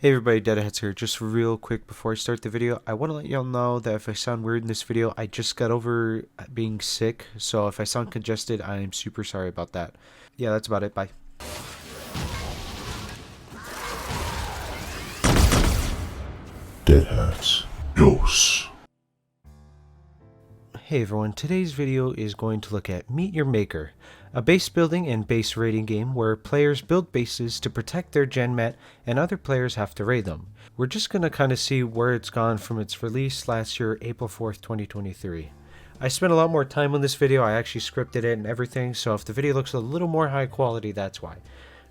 Hey everybody, DeadHatz here. Just real quick before I start the video, I want to let y'all know that if I sound weird in this video, I just got over being sick, so if I sound congested, I am super sorry about that. Yeah, that's about it. Bye. DeadHatz. Dos. Hey everyone, today's video is going to look at Meet Your Maker, a base building and base raiding game where players build bases to protect their gen met and other players have to raid them. We're just going to kind of see where it's gone from its release last year, April 4th, 2023. I spent a lot more time on this video, I actually scripted it and everything, so if the video looks a little more high quality, that's why.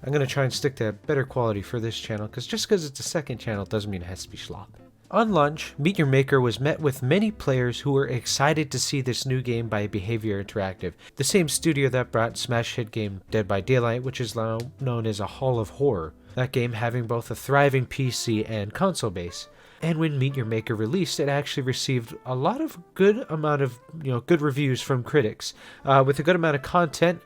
I'm going to try and stick to better quality for this channel, because just because it's a second channel doesn't mean it has to be slop. On launch, Meet Your Maker was met with many players who were excited to see this new game by Behavior Interactive, the same studio that brought smash hit game Dead by Daylight, which is now known as a Hall of Horror, that game having both a thriving PC and console base. And when Meet Your Maker released, it actually received a lot of good reviews from critics, with a good amount of content.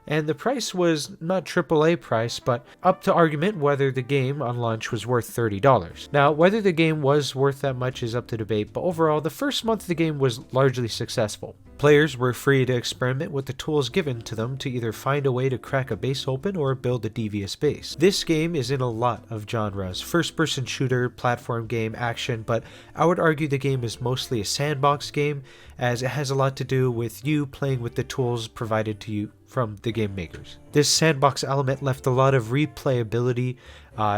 And the price was not AAA price, but up to argument whether the game on launch was worth $30. Now, whether the game was worth that much is up to debate, but overall, the first month of the game was largely successful. Players were free to experiment with the tools given to them to either find a way to crack a base open or build a devious base. This game is in a lot of genres, first-person shooter, platform game, action, but I would argue the game is mostly a sandbox game, as it has a lot to do with you playing with the tools provided to you from the game makers. This sandbox element left a lot of replayability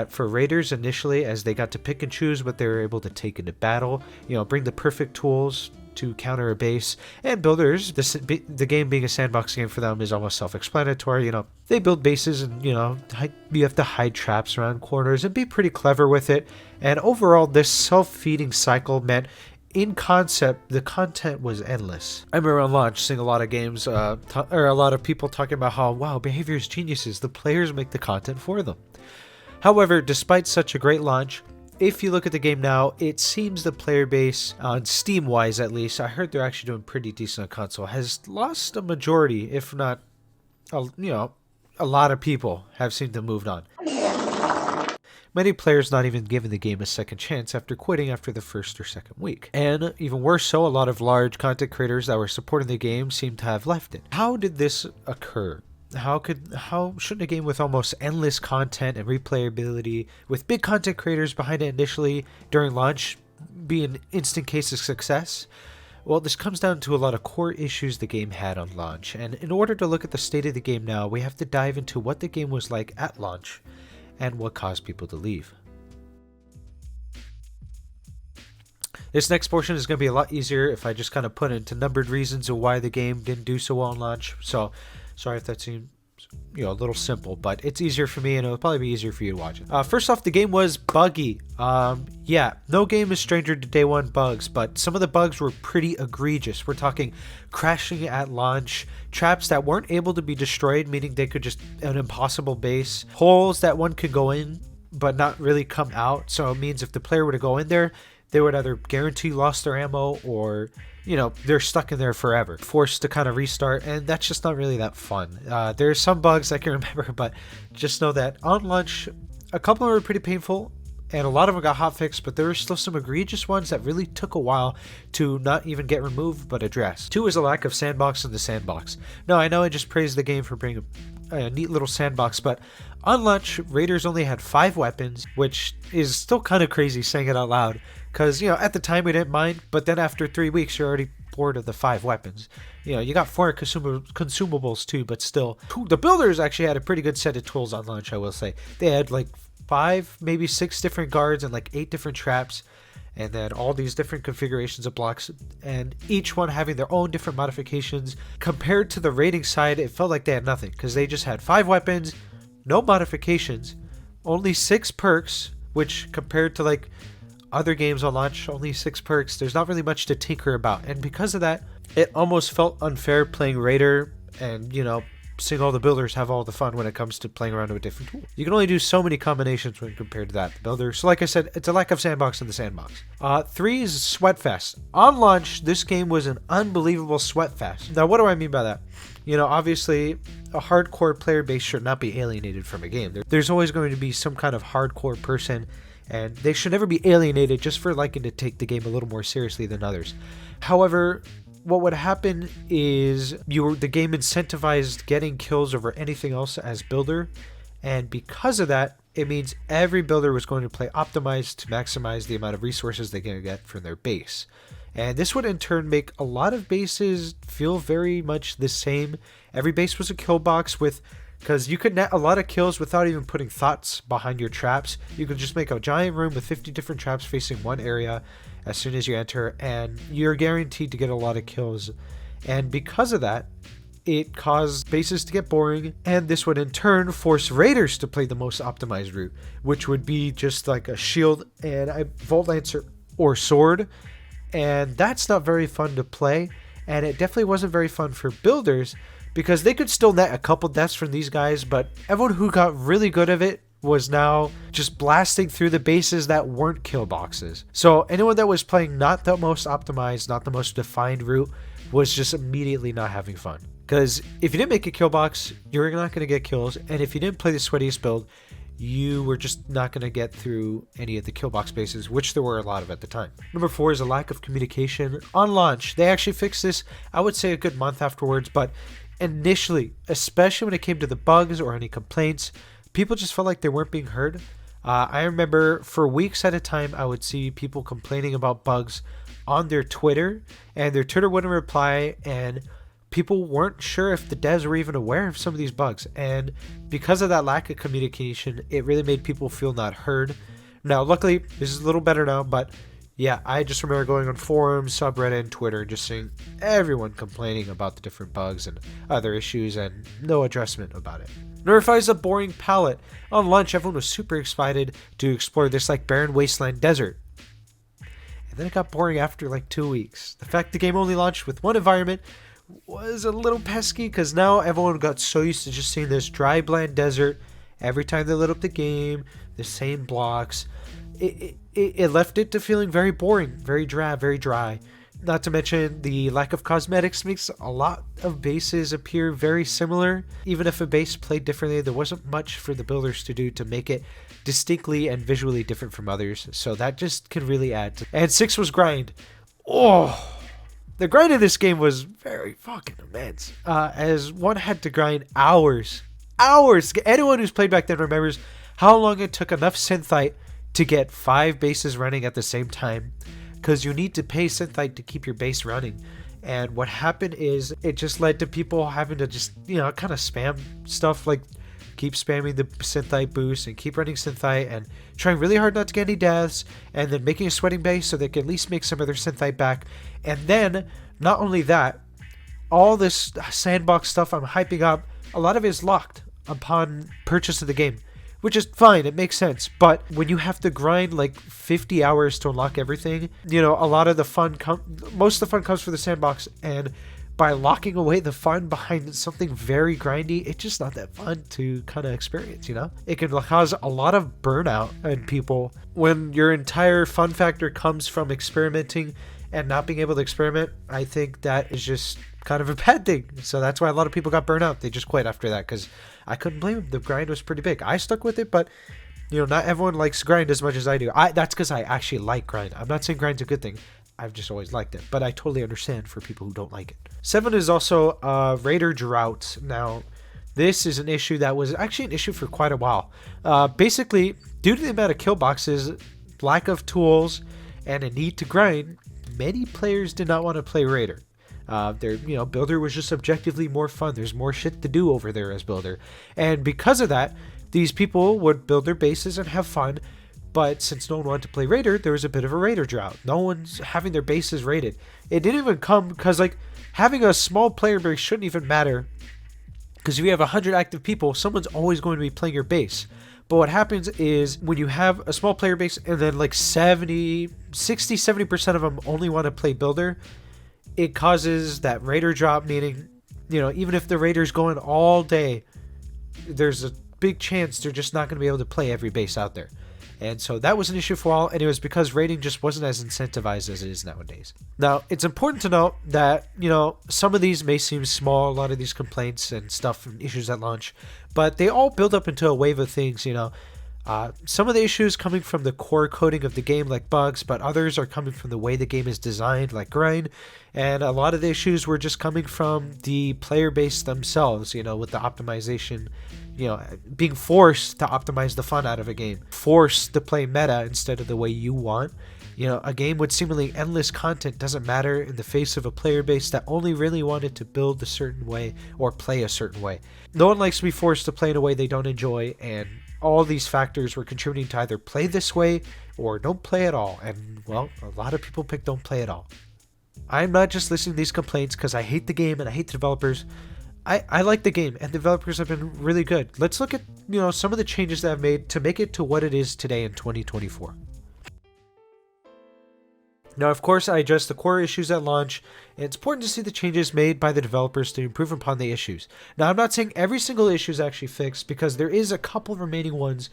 for raiders initially, as they got to pick and choose what they were able to take into battle, bring the perfect tools to counter a base, and builders, the game being a sandbox game for them is almost self-explanatory. They build bases and you have to hide traps around corners and be pretty clever with it, and overall this self-feeding cycle meant in concept, the content was endless. I remember on launch seeing a lot of games, or a lot of people talking about how, wow, Behavior is geniuses, the players make the content for them. However, despite such a great launch, if you look at the game now, it seems the player base, on Steam-wise at least, I heard they're actually doing pretty decent on console, has lost a majority, if not, a lot of people have seemed to have moved on. Many players not even giving the game a second chance after quitting after the first or second week. And even worse so, a lot of large content creators that were supporting the game seem to have left it. How did this occur? How shouldn't a game with almost endless content and replayability, with big content creators behind it initially during launch, be an instant case of success? Well, this comes down to a lot of core issues the game had on launch, and in order to look at the state of the game now, we have to dive into what the game was like at launch and what caused people to leave. This next portion is going to be a lot easier if I just kind of put into numbered reasons of why the game didn't do so well on launch. So, sorry if that seems a little simple, but it's easier for me and it'll probably be easier for you to watch it. First off, the game was buggy. Yeah, no game is stranger to day one bugs, but some of the bugs were pretty egregious. We're talking crashing at launch, traps that weren't able to be destroyed, meaning they could just an impossible base, holes that one could go in but not really come out. So it means if the player were to go in there, they would either guarantee lost their ammo or they're stuck in there forever, forced to kind of restart, and that's just not really that fun. There's some bugs I can remember, but just know that on launch, a couple of them were pretty painful, and a lot of them got hotfixed, but there were still some egregious ones that really took a while to not even get removed, but addressed. 2 is a lack of sandbox in the sandbox. Now, I know I just praised the game for bringing a neat little sandbox, but on launch, raiders only had 5 weapons, which is still kind of crazy saying it out loud, because, at the time we didn't mind, but then after 3 weeks, you're already bored of the 5 weapons. You got 4 consumables too, but still. The builders actually had a pretty good set of tools on launch, I will say. They had like 5, maybe 6 different guards and like 8 different traps, and then all these different configurations of blocks, and each one having their own different modifications. Compared to the raiding side, it felt like they had nothing, because they just had 5 weapons, no modifications, only 6 perks, which compared to like other games on launch, only 6 perks. There's not really much to tinker about, and because of that, it almost felt unfair playing Raider and, seeing all the builders have all the fun when it comes to playing around with different tools. You can only do so many combinations when compared to that, the builder. So like I said, it's a lack of sandbox in the sandbox. 3 is Sweatfest. On launch, this game was an unbelievable sweatfest. Now, what do I mean by that? Obviously, a hardcore player base should not be alienated from a game. There's always going to be some kind of hardcore person and they should never be alienated just for liking to take the game a little more seriously than others. However, what would happen is the game incentivized getting kills over anything else as builder, and because of that, it means every builder was going to play optimized to maximize the amount of resources they can get from their base. And this would in turn make a lot of bases feel very much the same. Every base was a kill box because you could net a lot of kills without even putting thoughts behind your traps. You could just make a giant room with 50 different traps facing one area as soon as you enter, and you're guaranteed to get a lot of kills. And because of that, it caused bases to get boring, and this would in turn force raiders to play the most optimized route, which would be just like a shield and a Vault Lancer or sword, and that's not very fun to play, and it definitely wasn't very fun for builders because they could still net a couple deaths from these guys, but everyone who got really good at it was now just blasting through the bases that weren't kill boxes. So anyone that was playing not the most optimized, not the most defined route, was just immediately not having fun. Because if you didn't make a kill box, you're not going to get kills, and if you didn't play the sweatiest build, you were just not going to get through any of the kill box bases, which there were a lot of at the time. Number 4 is a lack of communication. On launch, they actually fixed this, I would say a good month afterwards, but initially, especially when it came to the bugs or any complaints, people just felt like they weren't being heard. I remember for weeks at a time, I would see people complaining about bugs on their Twitter, and their Twitter wouldn't reply, and people weren't sure if the devs were even aware of some of these bugs. And because of that lack of communication, it really made people feel not heard. Now, luckily, this is a little better now, but yeah, I just remember going on forums, subreddit, and Twitter, and just seeing everyone complaining about the different bugs and other issues, and no addressment about it. Number 5 is a boring palette. On launch, everyone was super excited to explore this like barren wasteland desert. And then it got boring after like 2 weeks. The fact the game only launched with one environment was a little pesky because now everyone got so used to just seeing this dry, bland desert every time they lit up the game, the same blocks. It left it to feeling very boring, very drab, very dry. Not to mention the lack of cosmetics makes a lot of bases appear very similar. Even if a base played differently, there wasn't much for the builders to do to make it distinctly and visually different from others. So that just can really add to. And 6 was grind. Oh, the grind in this game was very fucking immense. As one had to grind hours. Anyone who's played back then remembers how long it took enough synthite to get 5 bases running at the same time, because you need to pay synthite to keep your base running. And what happened is it just led to people having to just, kind of spam stuff, like keep spamming the synthite boost and keep running synthite and trying really hard not to get any deaths, and then making a sweating base so they can at least make some of their synthite back. And then not only that, all this sandbox stuff I'm hyping up, a lot of it is locked upon purchase of the game, which is fine, it makes sense. But when you have to grind like 50 hours to unlock everything, a lot of the fun most of the fun comes from the sandbox, and by locking away the fun behind something very grindy, it's just not that fun to kind of experience, It can cause a lot of burnout in people when your entire fun factor comes from experimenting and not being able to experiment. I think that is just kind of a bad thing. So that's why a lot of people got burnt out. They just quit after that, because I couldn't blame them. The grind was pretty big. I stuck with it, but not everyone likes grind as much as I do. That's because I actually like grind. I'm not saying grind's a good thing. I've just always liked it, but I totally understand for people who don't like it. 7 is also Raider Drought. Now, this is an issue that was actually an issue for quite a while. Basically, due to the amount of kill boxes, lack of tools, and a need to grind, many players did not want to play Raider. Builder was just objectively more fun. There's more shit to do over there as builder. And because of that, these people would build their bases and have fun. But since no one wanted to play Raider, there was a bit of a Raider drought. No one's having their bases raided. It didn't even come because, having a small player base shouldn't even matter. Because if you have 100 active people, someone's always going to be playing your base. But what happens is when you have a small player base and then 70% of them only want to play builder, it causes that Raider drop, meaning, even if the Raider's going all day, there's a big chance they're just not going to be able to play every base out there. And so that was an issue for all, and it was because raiding just wasn't as incentivized as it is nowadays. Now, it's important to note that, some of these may seem small, a lot of these complaints and stuff and issues at launch, but they all build up into a wave of things, Some of the issues coming from the core coding of the game, like bugs, but others are coming from the way the game is designed, like grind. And a lot of the issues were just coming from the player base themselves, with the optimization, being forced to optimize the fun out of a game, forced to play meta instead of the way you want. A game with seemingly endless content doesn't matter in the face of a player base that only really wanted to build a certain way or play a certain way. No one likes to be forced to play in a way they don't enjoy, and all these factors were contributing to either play this way or don't play at all. And, well, a lot of people pick don't play at all. I'm not just listening to these complaints because I hate the game and I hate the developers. I like the game, and the developers have been really good. Let's look at, some of the changes that I've made to make it to what it is today in 2024. Now, of course, I addressed the core issues at launch, and it's important to see the changes made by the developers to improve upon the issues. Now, I'm not saying every single issue is actually fixed, because there is a couple remaining ones,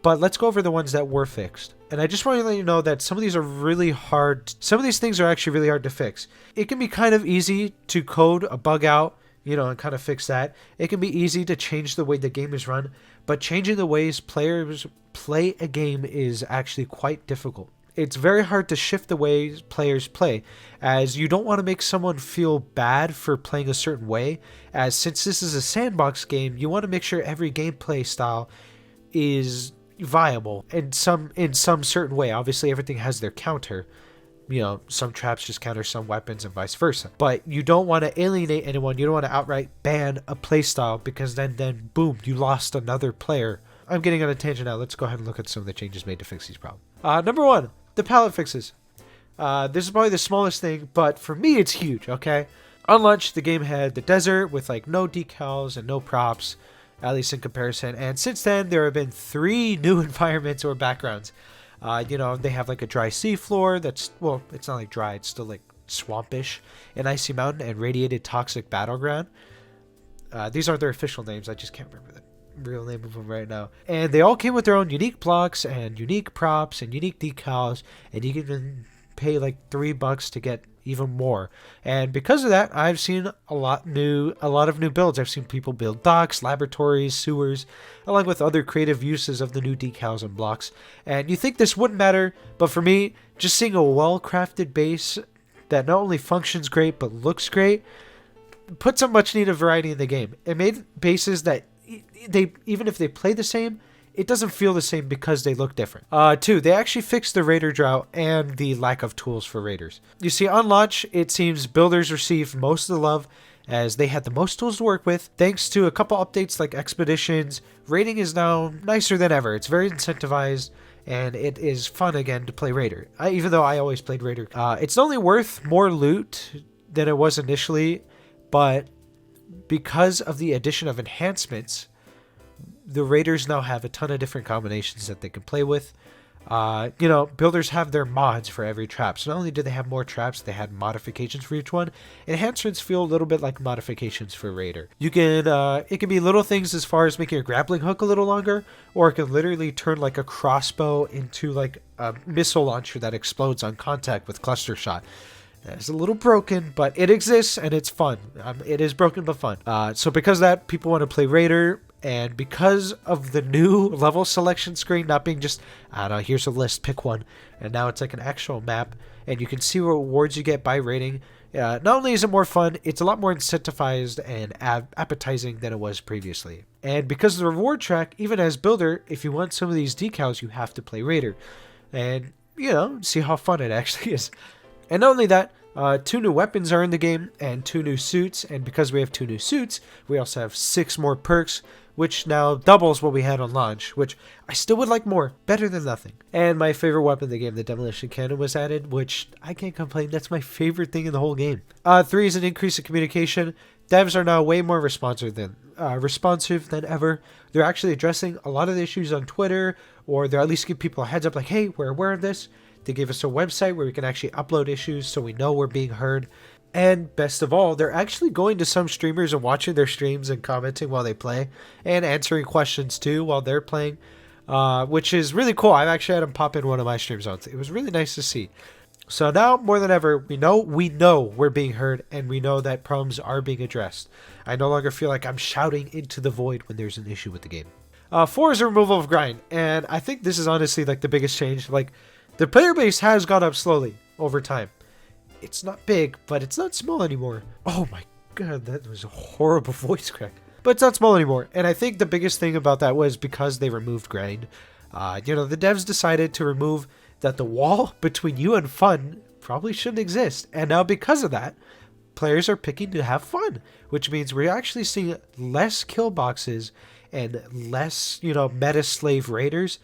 but let's go over the ones that were fixed. And I just want to let you know that some of these are really hard. Some of these things are actually really hard to fix. It can be kind of easy to code a bug out, and kind of fix that. It can be easy to change the way the game is run, but changing the ways players play a game is actually quite difficult. It's very hard to shift the way players play, as you don't want to make someone feel bad for playing a certain way, as since this is a sandbox game, you want to make sure every gameplay style is viable in some certain way. Obviously, everything has their counter. Some traps just counter some weapons and vice versa. But you don't want to alienate anyone. You don't want to outright ban a playstyle, because then boom, you lost another player. I'm getting on a tangent now. Let's go ahead and look at some of the changes made to fix these problems. Number one, the pallet fixes. This is probably the smallest thing, but for me it's huge, okay? On launch, the game had the desert with no decals and no props, at least in comparison. And since then, there have been 3 new environments or backgrounds. They have a dry sea floor that's, well, it's not dry, it's still swampish, an icy mountain, and radiated toxic battleground. These aren't their official names, I just can't remember the real name of them right now. And they all came with their own unique blocks and unique props and unique decals, and you can even pay $3 to get even more. And because of that, I've seen a lot of new builds. I've seen people build docks, laboratories, sewers, along with other creative uses of the new decals and blocks. And you think this wouldn't matter, but for me, just seeing a well-crafted base that not only functions great but looks great puts a much needed variety in the game. It made bases that even if they play the same, it doesn't feel the same because they look different. 2, they actually fixed the raider drought and the lack of tools for raiders. You see, on launch, it seems builders received most of the love as they had the most tools to work with. Thanks to a couple updates like expeditions, raiding is now nicer than ever. It's very incentivized, and it is fun again to play raider. Even though I always played raider. It's only worth more loot than it was initially, but because of the addition of enhancements, the raiders now have a ton of different combinations that they can play with. Builders have their mods for every trap. So not only did they have more traps, they had modifications for each one. Enhancements feel a little bit like modifications for raider. You can, it can be little things as far as making your grappling hook a little longer, or it can literally turn a crossbow into a missile launcher that explodes on contact with cluster shot. It's a little broken, but it exists and it's fun. It is broken but fun. So because of that, people want to play raider. And because of the new level selection screen not being just, I don't know, here's a list, pick one, and now it's an actual map, and you can see what rewards you get by rating. Not only is it more fun, it's a lot more incentivized and appetizing than it was previously. And because of the reward track, even as builder, if you want some of these decals, you have to play raider. And, see how fun it actually is. And not only that, 2 new weapons are in the game, and 2 new suits, and because we have 2 new suits, we also have 6 more perks, which now doubles what we had on launch, which I still would like more. Better than nothing. And my favorite weapon in the game, the demolition cannon, was added, which I can't complain. That's my favorite thing in the whole game. 3 is an increase in communication. Devs are now way more responsive than ever. They're actually addressing a lot of the issues on Twitter, or they're at least give people a heads up hey, we're aware of this. They gave us a website where we can actually upload issues so we know we're being heard. And best of all, they're actually going to some streamers and watching their streams and commenting while they play, and answering questions too while they're playing, which is really cool. I've actually had them pop in one of my streams once. It was really nice to see. So now more than ever, we know we're being heard, and we know that problems are being addressed. I no longer feel like I'm shouting into the void when there's an issue with the game. 4 is the removal of grind, and I think this is honestly like the biggest change. Like, the player base has gone up slowly over time. It's not big, but it's not small anymore. Oh my god, that was a horrible voice crack. But it's not small anymore, and I think the biggest thing about that was because they removed grind. The devs decided to remove that the wall between you and fun probably shouldn't exist, and now because of that, players are picking to have fun, which means we're actually seeing less kill boxes and less, meta slave raiders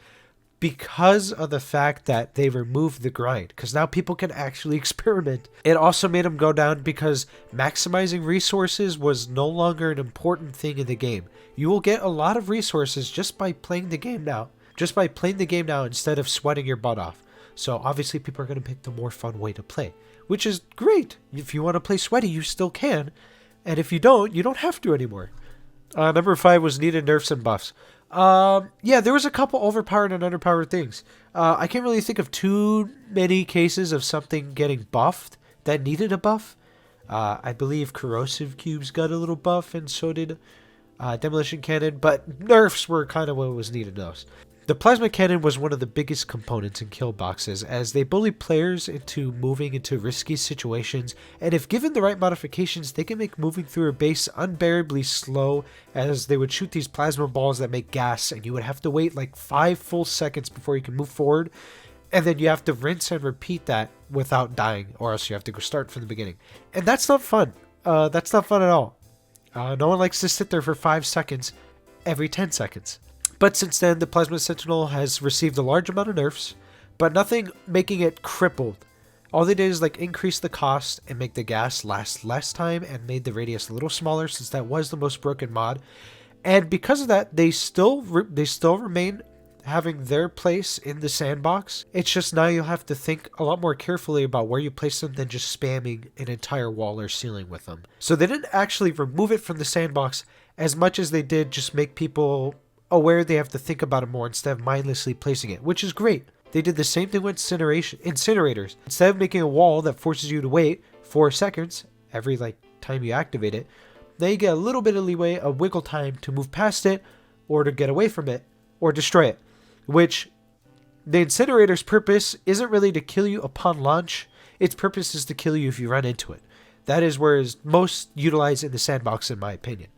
because of the fact that they removed the grind, because now people can actually experiment. It also made them go down because maximizing resources was no longer an important thing in the game. You will get a lot of resources just by playing the game now. Instead of sweating your butt off. So obviously people are going to pick the more fun way to play, which is great. If you want to play sweaty, you still can. And if you don't have to anymore. Number 5 was needed nerfs and buffs. There was a couple overpowered and underpowered things. I can't really think of too many cases of something getting buffed that needed a buff. I believe corrosive cubes got a little buff, and so did demolition cannon, but nerfs were kind of what was needed most. The plasma cannon was one of the biggest components in kill boxes, as they bully players into moving into risky situations, and if given the right modifications, they can make moving through a base unbearably slow, as they would shoot these plasma balls that make gas, and you would have to wait like 5 full seconds before you can move forward, and then you have to rinse and repeat that without dying, or else you have to go start from the beginning. And that's not fun. That's not fun at all. No one likes to sit there for 5 seconds every 10 seconds. But since then, the Plasma Sentinel has received a large amount of nerfs, but nothing making it crippled. All they did is increase the cost and make the gas last less time, and made the radius a little smaller, since that was the most broken mod. And because of that, they still remain having their place in the sandbox. It's just now you'll have to think a lot more carefully about where you place them than just spamming an entire wall or ceiling with them. So they didn't actually remove it from the sandbox as much as they did just make people aware they have to think about it more instead of mindlessly placing it, which is great. They did the same thing with incinerators. Instead of making a wall that forces you to wait 4 seconds every time you activate it, they get a little bit of leeway, a wiggle time to move past it, or to get away from it, or destroy it. Which the incinerator's purpose isn't really to kill you upon launch. Its purpose is to kill you if you run into it. That is where it's most utilized in the sandbox, in my opinion.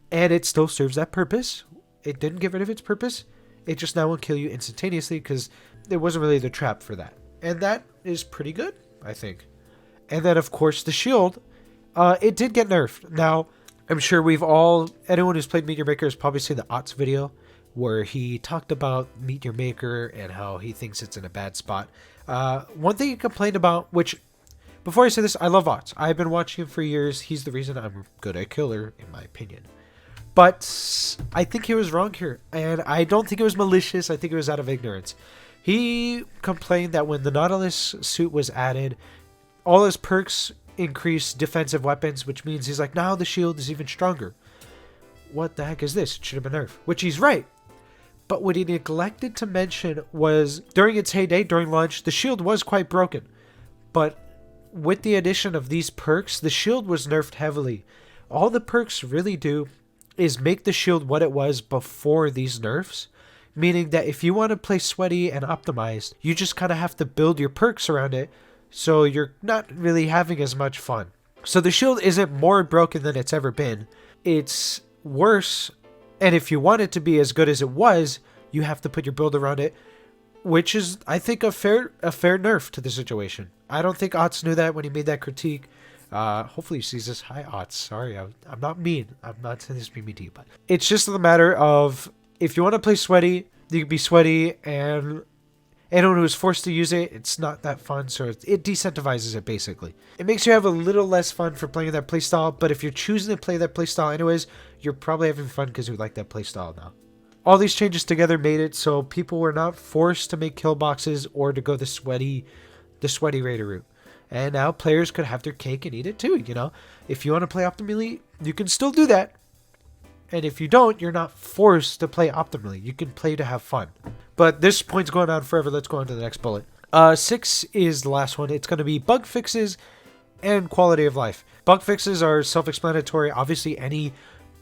And it still serves that purpose. It didn't get rid of its purpose. It just now will kill you instantaneously because there wasn't really the trap for that. And that is pretty good, I think. And then, of course, the shield. It did get nerfed. Now, I'm sure anyone who's played Meet Your Maker has probably seen the DeadHatz video where he talked about Meet Your Maker and how he thinks it's in a bad spot. One thing he complained about, which, before I say this, I love DeadHatz. I've been watching him for years. He's the reason I'm good at killer, in my opinion. But I think he was wrong here, and I don't think it was malicious. I think it was out of ignorance. He complained that when the Nautilus suit was added, all his perks increased defensive weapons, which means he's like, now the shield is even stronger. What the heck is this? It should have been nerfed, which he's right. But what he neglected to mention was, during its heyday, during launch, the shield was quite broken. But with the addition of these perks, the shield was nerfed heavily. All the perks really do is make the shield what it was before these nerfs, meaning that if you want to play sweaty and optimized, you just kind of have to build your perks around it, so you're not really having as much fun. So the shield isn't more broken than it's ever been. It's worse, and if you want it to be as good as it was, you have to put your build around it, which is, I think, a fair nerf to the situation. I don't think DeadHatz knew that when he made that critique. Hopefully he sees this. Hi, DeadHatz. Sorry, I'm not mean. I'm not saying this to be mean to you, but it's just a matter of, if you want to play sweaty, you can be sweaty, and anyone who is forced to use it, it's not that fun, so it decentivizes it, basically. It makes you have a little less fun for playing that playstyle, but if you're choosing to play that playstyle anyways, you're probably having fun because you like that playstyle now. All these changes together made it so people were not forced to make kill boxes or to go the sweaty raider route. And now players could have their cake and eat it too, If you want to play optimally, you can still do that. And if you don't, you're not forced to play optimally. You can play to have fun. But this point's going on forever. Let's go on to the next bullet. 6 is the last one. It's going to be bug fixes and quality of life. Bug fixes are self-explanatory. Obviously, any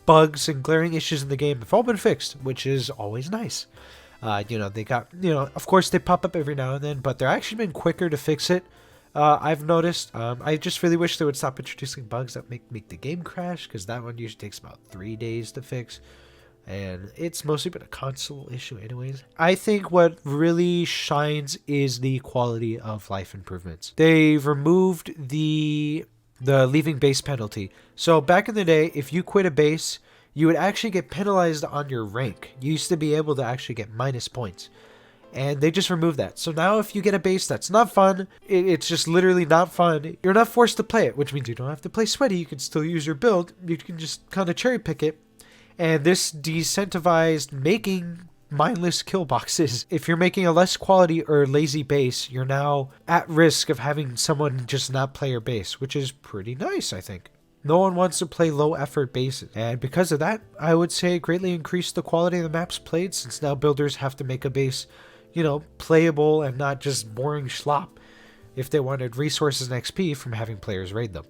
bugs and glaring issues in the game have all been fixed, which is always nice. They got, of course they pop up every now and then, but they're actually been quicker to fix it. I've noticed. I just really wish they would stop introducing bugs that make the game crash, because that one usually takes about 3 days to fix. And it's mostly been a console issue anyways. I think what really shines is the quality of life improvements. They've removed the leaving base penalty. So back in the day, if you quit a base, you would actually get penalized on your rank. You used to be able to actually get minus points. And they just removed that. So now if you get a base that's not fun, it's just literally not fun, you're not forced to play it, which means you don't have to play sweaty. You can still use your build. You can just kind of cherry pick it. And this decentivized making mindless kill boxes. If you're making a less quality or lazy base, you're now at risk of having someone just not play your base, which is pretty nice, I think. No one wants to play low effort bases. And because of that, I would say it greatly increased the quality of the maps played, since now builders have to make a base, playable and not just boring schlop if they wanted resources and XP from having players raid them.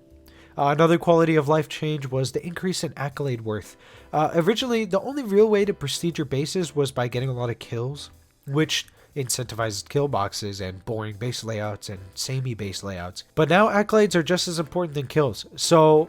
Another quality of life change was the increase in accolade worth. Originally, the only real way to prestige your bases was by getting a lot of kills, which incentivizes kill boxes and boring base layouts and samey base layouts. But now accolades are just as important than kills. So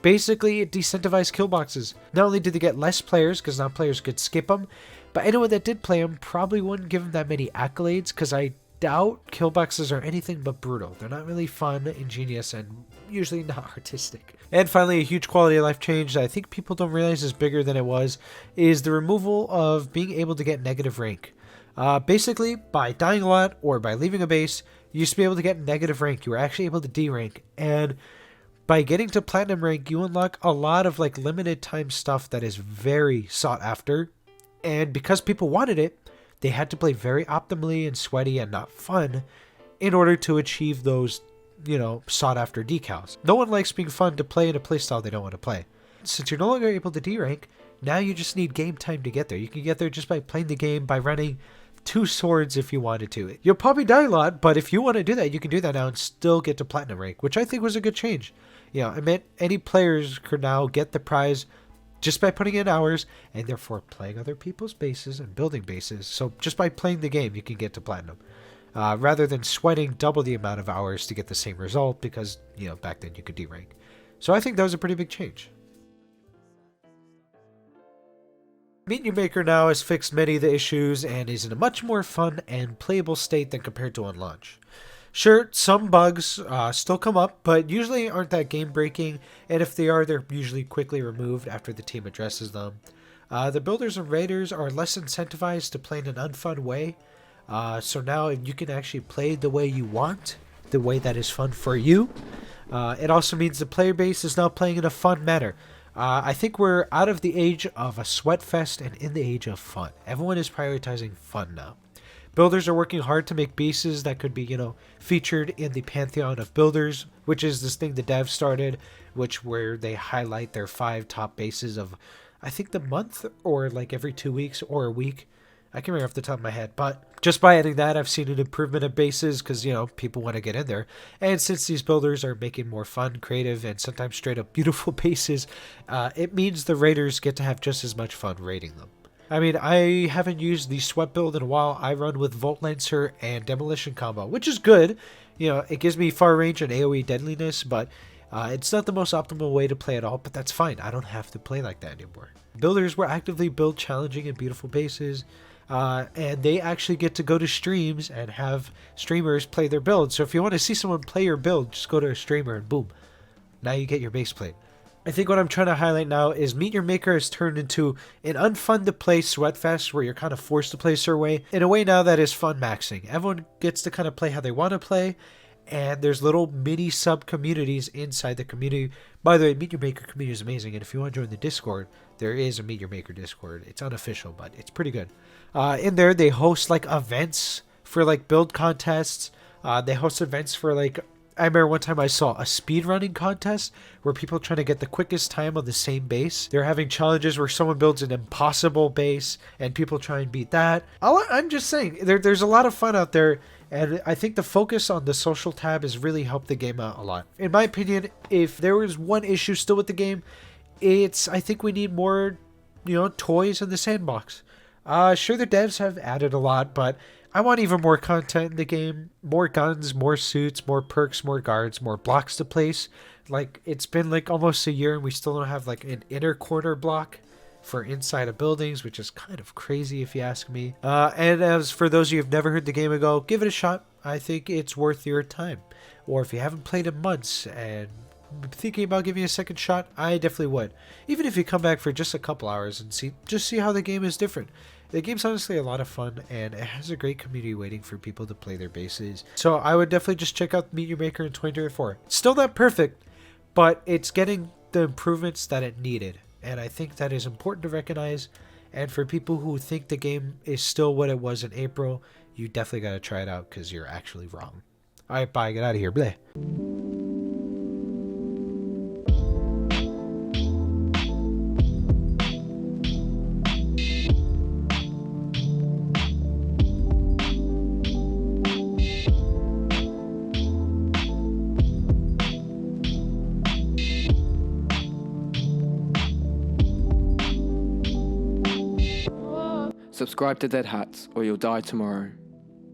basically, it decentivized kill boxes. Not only did they get less players, because now players could skip them, but anyone that did play them probably wouldn't give them that many accolades, because I doubt kill boxes are anything but brutal. They're not really fun, ingenious, and usually not artistic. And finally, a huge quality of life change that I think people don't realize is bigger than it was is the removal of being able to get negative rank. Basically, by dying a lot or by leaving a base, you used to be able to get negative rank. You were actually able to D rank, and by getting to platinum rank, you unlock a lot of limited time stuff that is very sought after. And because people wanted it, they had to play very optimally and sweaty and not fun in order to achieve those, sought after decals. No one likes being fun to play in a playstyle they don't want to play. Since you're no longer able to D rank, now you just need game time to get there. You can get there just by playing the game, by running 2 swords if you wanted to. You'll probably die a lot, but if you want to do that, you can do that now and still get to platinum rank, which I think was a good change. It meant any players could now get the prize just by putting in hours and therefore playing other people's bases and building bases. So just by playing the game, you can get to platinum. Rather than sweating double the amount of hours to get the same result, because, back then you could D-rank. So I think that was a pretty big change. Meet Your Maker now has fixed many of the issues and is in a much more fun and playable state than compared to on launch. Sure, some bugs still come up, but usually aren't that game-breaking, and if they are, they're usually quickly removed after the team addresses them. The builders and raiders are less incentivized to play in an unfun way, so now you can actually play the way you want, the way that is fun for you. It also means the player base is now playing in a fun manner. I think we're out of the age of a sweat fest and in the age of fun. Everyone is prioritizing fun now. Builders are working hard to make bases that could be, featured in the pantheon of builders, which is this thing the devs started, where they highlight their 5 top bases of, I think, the month, or every 2 weeks or a week. I can't remember off the top of my head, but just by adding that, I've seen an improvement in bases because, people want to get in there. And since these builders are making more fun, creative, and sometimes straight up beautiful bases, it means the raiders get to have just as much fun raiding them. I mean, I haven't used the sweat build in a while. I run with Volt Lancer and Demolition combo, which is good. It gives me far range and AoE deadliness, but it's not the most optimal way to play at all, but that's fine. I don't have to play like that anymore. Builders will actively build challenging and beautiful bases, and they actually get to go to streams and have streamers play their build. So if you want to see someone play your build, just go to a streamer and boom, now you get your base played. I think what I'm trying to highlight now is Meet Your Maker has turned into an unfun to play sweatfest where you're kind of forced to play a certain way, in a way now that is fun maxing. Everyone gets to kind of play how they want to play, and there's little mini sub communities inside the community. By the way, Meet Your Maker community is amazing, and if you want to join the Discord, there is a Meet Your Maker Discord. It's unofficial, but it's pretty good. In there, they host events for build contests. They host events for I remember one time I saw a speedrunning contest where people trying to get the quickest time on the same base. They're having challenges where someone builds an impossible base and people try and beat that. I'm just saying, there's a lot of fun out there, and I think the focus on the social tab has really helped the game out a lot. In my opinion, if there was one issue still with the game, I think we need more, toys in the sandbox. Sure, the devs have added a lot, but I want even more content in the game. More guns, more suits, more perks, more guards, more blocks to place. Like, it's been like almost a year and we still don't have like an inner corner block for inside of buildings, which is kind of crazy if you ask me. And as for those of you who've never heard the game ago, give it a shot. I think it's worth your time. Or if you haven't played in months and thinking about giving it a second shot, I definitely would. Even if you come back for just a couple hours and see how the game is different. The game's honestly a lot of fun, and it has a great community waiting for people to play their bases. So I would definitely just check out Meet Your Maker in 2024. It's still not perfect, but it's getting the improvements that it needed. And I think that is important to recognize. And for people who think the game is still what it was in April, you definitely got to try it out because you're actually wrong. Alright, bye. Get out of here. Bleh. Subscribe to DeadHatz or you'll die tomorrow.